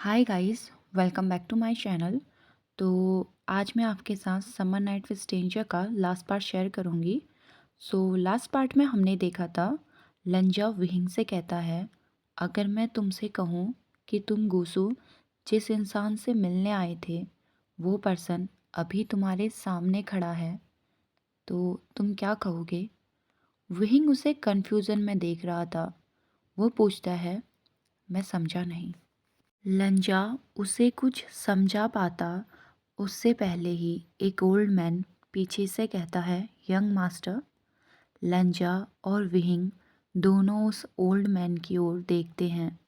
Hi guys, welcome back to my channel. तो आज मैं आपके साथ समर नाइट विद स्ट्रेंजर का लास्ट पार्ट शेयर करूंगी। लास्ट पार्ट में हमने देखा था लंजा विहिंग से कहता है, अगर मैं तुमसे कहूँ कि तुम गुसु जिस इंसान से मिलने आए थे वो पर्सन अभी तुम्हारे सामने खड़ा है तो तुम क्या कहोगे। विहिंग उसे कन्फ्यूज़न में देख रहा था। वो पूछता है, मैं समझा नहीं। लंजा उसे कुछ समझा पाता उससे पहले ही एक ओल्ड मैन पीछे से कहता है, यंग मास्टर। लंजा और विहिंग दोनों उस ओल्ड मैन की ओर देखते हैं।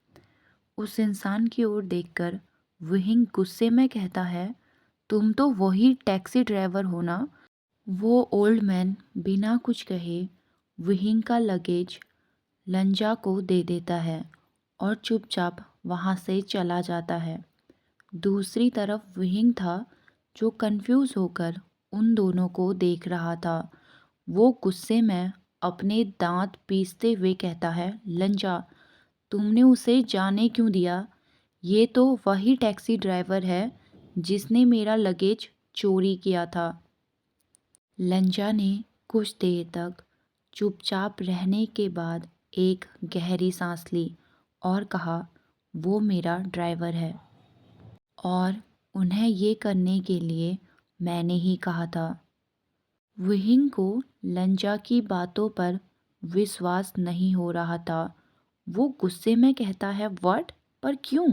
उस इंसान की ओर देखकर विहिंग गुस्से में कहता है, तुम तो वही टैक्सी ड्राइवर हो ना। वो ओल्ड मैन बिना कुछ कहे विहिंग का लगेज लंजा को दे देता है और चुपचाप वहाँ से चला जाता है। दूसरी तरफ विहिंग था जो कंफ्यूज होकर उन दोनों को देख रहा था। वो गुस्से में अपने दांत पीसते हुए कहता है, लंजा, तुमने उसे जाने क्यों दिया। ये तो वही टैक्सी ड्राइवर है जिसने मेरा लगेज चोरी किया था। लंजा ने कुछ देर तक चुपचाप रहने के बाद एक गहरी सांस ली और कहा, वो मेरा ड्राइवर है और उन्हें ये करने के लिए मैंने ही कहा था। विहिंग को लंजा की बातों पर विश्वास नहीं हो रहा था। वो गुस्से में कहता है, व्हाट, पर क्यों।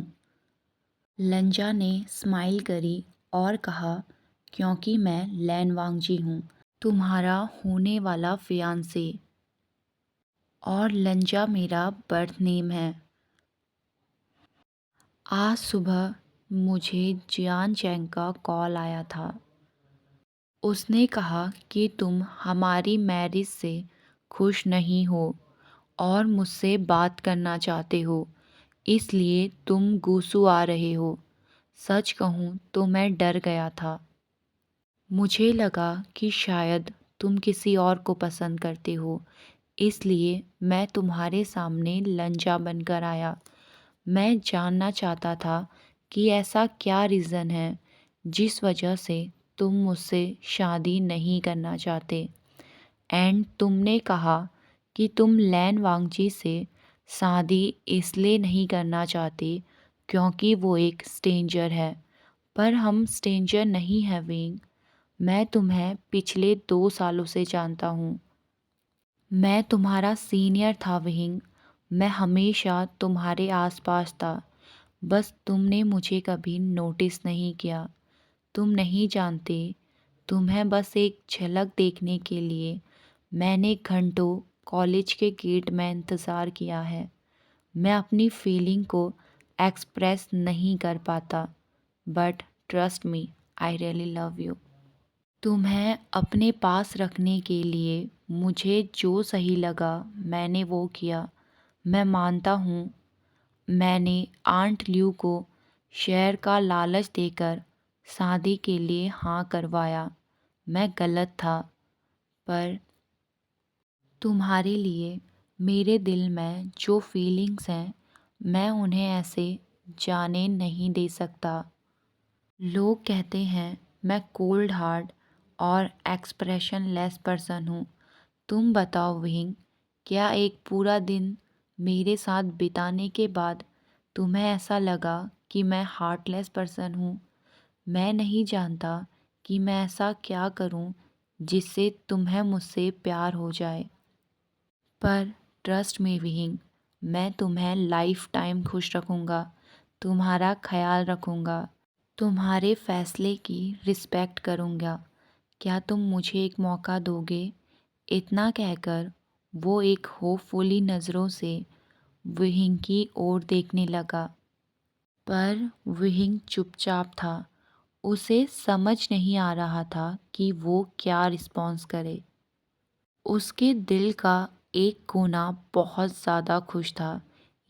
लंजा ने स्माइल करी और कहा, क्योंकि मैं लैन वांगजी हूँ, तुम्हारा होने वाला फियांसे, और लंजा मेरा बर्थ नेम है। आज सुबह मुझे जियान चैंग का कॉल आया था। उसने कहा कि तुम हमारी मैरिज से खुश नहीं हो और मुझसे बात करना चाहते हो, इसलिए तुम गुसु आ रहे हो। सच कहूँ तो मैं डर गया था। मुझे लगा कि शायद तुम किसी और को पसंद करते हो, इसलिए मैं तुम्हारे सामने लंजा बनकर आया। मैं जानना चाहता था कि ऐसा क्या रीज़न है जिस वजह से तुम मुझसे शादी नहीं करना चाहते। एंड तुमने कहा कि तुम लैन वांगजी से शादी इसलिए नहीं करना चाहते क्योंकि वो एक स्ट्रेंजर है। पर हम स्ट्रेंजर नहीं हैं विंग। मैं तुम्हें पिछले 2 सालों से जानता हूँ। मैं तुम्हारा सीनियर था विंग। मैं हमेशा तुम्हारे आसपास था, बस तुमने मुझे कभी नोटिस नहीं किया। तुम नहीं जानते, तुम्हें बस एक झलक देखने के लिए मैंने घंटों कॉलेज के गेट में इंतज़ार किया है। मैं अपनी फीलिंग को एक्सप्रेस नहीं कर पाता, but trust me, I really love you. तुम्हें अपने पास रखने के लिए मुझे जो सही लगा मैंने वो किया। मैं मानता हूँ मैंने आंट ल्यू को शेयर का लालच देकर शादी के लिए हाँ करवाया। मैं गलत था, पर तुम्हारे लिए मेरे दिल में जो फीलिंग्स हैं मैं उन्हें ऐसे जाने नहीं दे सकता। लोग कहते हैं मैं कोल्ड हार्ट और एक्सप्रेशन लेस पर्सन हूँ। तुम बताओ विंग, क्या एक पूरा दिन मेरे साथ बिताने के बाद तुम्हें ऐसा लगा कि मैं हार्टलेस पर्सन हूँ। मैं नहीं जानता कि मैं ऐसा क्या करूँ जिससे तुम्हें मुझसे प्यार हो जाए, पर ट्रस्ट मी विंग, मैं तुम्हें लाइफ टाइम खुश रखूँगा, तुम्हारा ख्याल रखूँगा, तुम्हारे फैसले की रिस्पेक्ट करूँगा। क्या तुम मुझे एक मौका दोगे। इतना कहकर वो एक होपफुली नज़रों से विहिंग की ओर देखने लगा, पर विहिंग चुपचाप था। उसे समझ नहीं आ रहा था कि वो क्या रिस्पॉन्स करे। उसके दिल का एक कोना बहुत ज़्यादा खुश था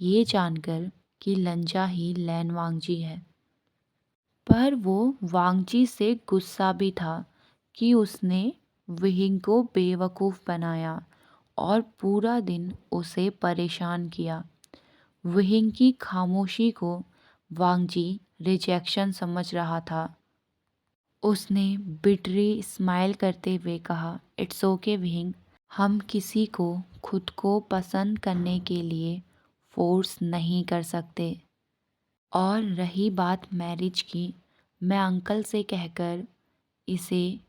ये जानकर कि लंजा ही लैन वांगजी है, पर वो वांगजी से गुस्सा भी था कि उसने विहिंग को बेवकूफ़ बनाया और पूरा दिन उसे परेशान किया। विहिंग की खामोशी को वांग जी रिजेक्शन समझ रहा था। उसने बिटरी स्माइल करते हुए कहा, इट्स ओके विंग, हम किसी को खुद को पसंद करने के लिए फोर्स नहीं कर सकते। और रही बात मैरिज की, मैं अंकल से कहकर इसे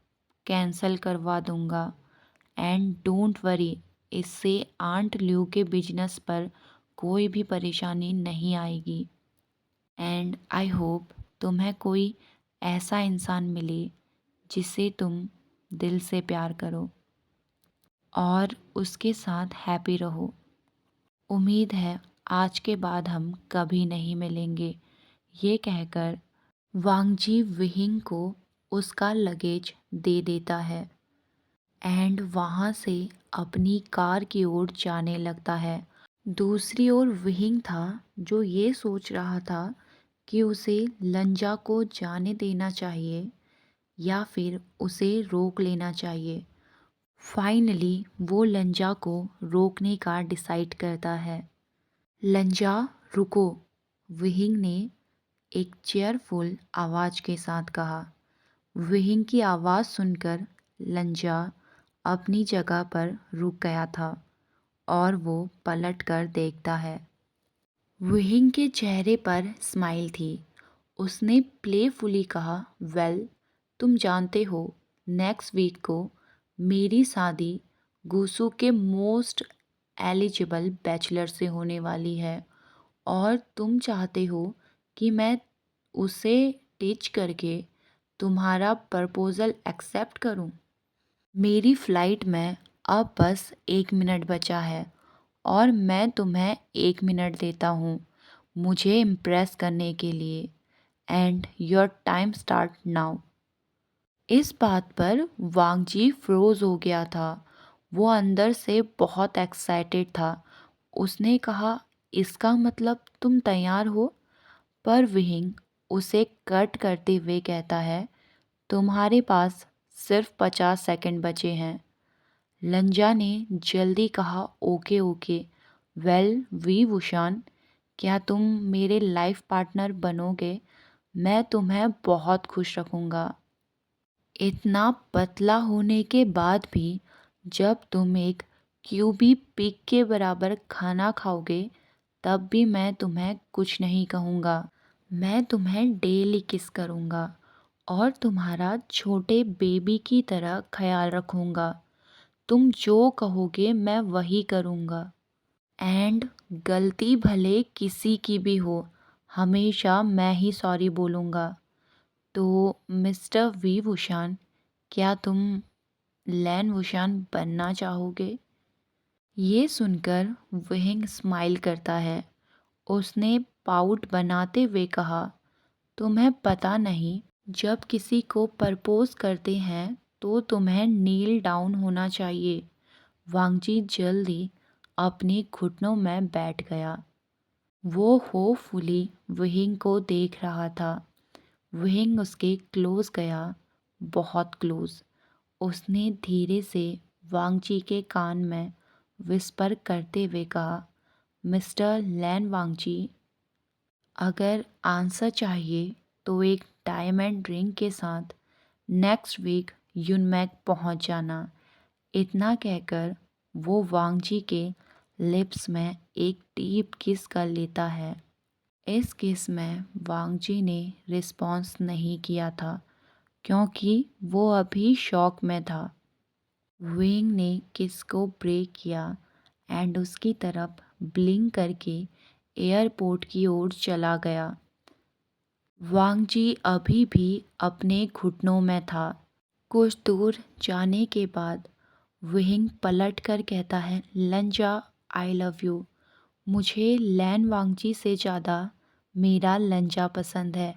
कैंसिल करवा दूंगा। एंड डोंट वरी, इससे आंट ल्यू के बिजनेस पर कोई भी परेशानी नहीं आएगी। एंड आई होप तुम्हें कोई ऐसा इंसान मिले जिसे तुम दिल से प्यार करो और उसके साथ हैप्पी रहो। उम्मीद है आज के बाद हम कभी नहीं मिलेंगे। ये कहकर वांगजी विहिंग को उसका लगेज दे देता है एंड वहाँ से अपनी कार की ओर जाने लगता है। दूसरी ओर विहिंग था जो ये सोच रहा था कि उसे लंजा को जाने देना चाहिए या फिर उसे रोक लेना चाहिए। फाइनली वो लंजा को रोकने का डिसाइड करता है। लंजा रुको, विहिंग ने एक चेयरफुल आवाज़ के साथ कहा। विहिंग की आवाज़ सुनकर लंजा अपनी जगह पर रुक गया था और वो पलट कर देखता है। विहिंग के चेहरे पर स्माइल थी। उसने प्लेफुली कहा, वेल, तुम जानते हो नेक्स्ट वीक को मेरी शादी गुसू के मोस्ट एलिजिबल बैचलर से होने वाली है और तुम चाहते हो कि मैं उसे टीच करके तुम्हारा प्रपोज़ल एक्सेप्ट करूं। मेरी फ़्लाइट में अब बस 1 मिनट बचा है और मैं तुम्हें 1 मिनट देता हूँ मुझे इम्प्रेस करने के लिए। And your time start now. इस बात पर वांगजी फ्रोज हो गया था। वो अंदर से बहुत एक्साइटेड था। उसने कहा, इसका मतलब तुम तैयार हो? पर विहिंग उसे कट करते हुए कहता है, तुम्हारे पास सिर्फ 50 सेकंड बचे हैं। लंजा ने जल्दी कहा, ओके ओके, वेल वी वुशान, क्या तुम मेरे लाइफ पार्टनर बनोगे? मैं तुम्हें बहुत खुश रखूँगा। इतना पतला होने के बाद भी जब तुम एक क्यूबी पिग के बराबर खाना खाओगे तब भी मैं तुम्हें कुछ नहीं कहूँगा। मैं तुम्हें डेली किस करूँगा और तुम्हारा छोटे बेबी की तरह ख्याल रखूँगा। तुम जो कहोगे मैं वही करूँगा। एंड गलती भले किसी की भी हो, हमेशा मैं ही सॉरी बोलूँगा। तो मिस्टर वी वुशान, क्या तुम लैन वुशान बनना चाहोगे? ये सुनकर विहिंग स्माइल करता है। उसने पाउट बनाते हुए कहा, तुम्हें पता नहीं, जब किसी को प्रपोज करते हैं तो तुम्हें नील डाउन होना चाहिए। वांगजी जल्दी अपने घुटनों में बैठ गया। वो होपफुली विहिंग को देख रहा था। विहिंग उसके क्लोज गया, बहुत क्लोज। उसने धीरे से वांगजी के कान में विस्पर करते हुए कहा, मिस्टर लैन वांगजी, अगर आंसर चाहिए तो एक डायमंड रिंग के साथ नेक्स्ट वीक यूनमैक पहुंच जाना। इतना कहकर वो वांगजी के लिप्स में एक डीप किस कर लेता है। इस किस में वांगजी ने रिस्पॉन्स नहीं किया था क्योंकि वो अभी शॉक में था। विंग ने किस को ब्रेक किया एंड उसकी तरफ ब्लिंक करके एयरपोर्ट की ओर चला गया। वांगजी अभी भी अपने घुटनों में था। कुछ दूर जाने के बाद विंग पलट कर कहता है, लंजा, आई लव यू। मुझे लैन वांगजी से ज़्यादा मेरा लंजा पसंद है।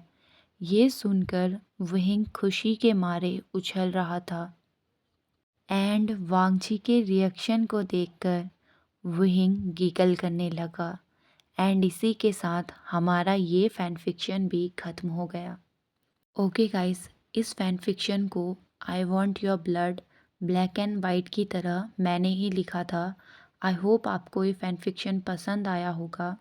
ये सुनकर विंग खुशी के मारे उछल रहा था। एंड वांगजी के रिएक्शन को देखकर विंग गिगल करने लगा। एंड इसी के साथ हमारा ये फ़ैन फिक्शन भी ख़त्म हो गया। ओके गाइस, इस फ़ैन फिक्शन को I want your blood black and white की तरह मैंने ही लिखा था। आई होप आपको ये फ़ैन फिक्शन पसंद आया होगा।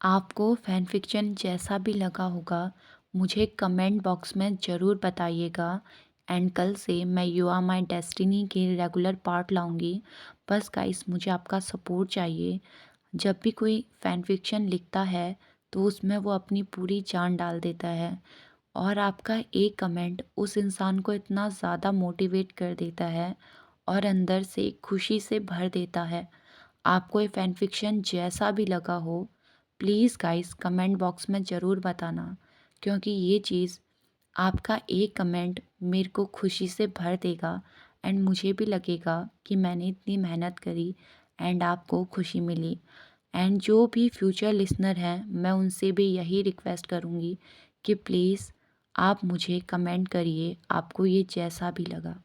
आपको फ़ैन फ़िक्शन जैसा भी लगा होगा, मुझे कमेंट बॉक्स में ज़रूर बताइएगा। एंड कल से मैं यू आर माय डेस्टिनी के रेगुलर पार्ट लाऊँगी। बस गाइस मुझे आपका सपोर्ट चाहिए। जब भी कोई फ़ैन फ़िक्शन लिखता है, तो उसमें वो अपनी पूरी जान डाल देता है और आपका एक कमेंट उस इंसान को इतना ज़्यादा मोटिवेट कर देता है और अंदर से खुशी से भर देता है। आपको ये फ़ैन फ़िक्शन जैसा भी लगा हो, प्लीज़ गाइस कमेंट बॉक्स में ज़रूर बताना, क्योंकि ये चीज़ आपका एक कमेंट मेरे को खुशी से भर देगा एंड मुझे भी लगेगा कि मैंने इतनी मेहनत करी एंड आपको खुशी मिली। एंड जो भी फ्यूचर लिसनर हैं, मैं उनसे भी यही रिक्वेस्ट करूँगी कि प्लीज़ आप मुझे कमेंट करिए, आपको ये जैसा भी लगा।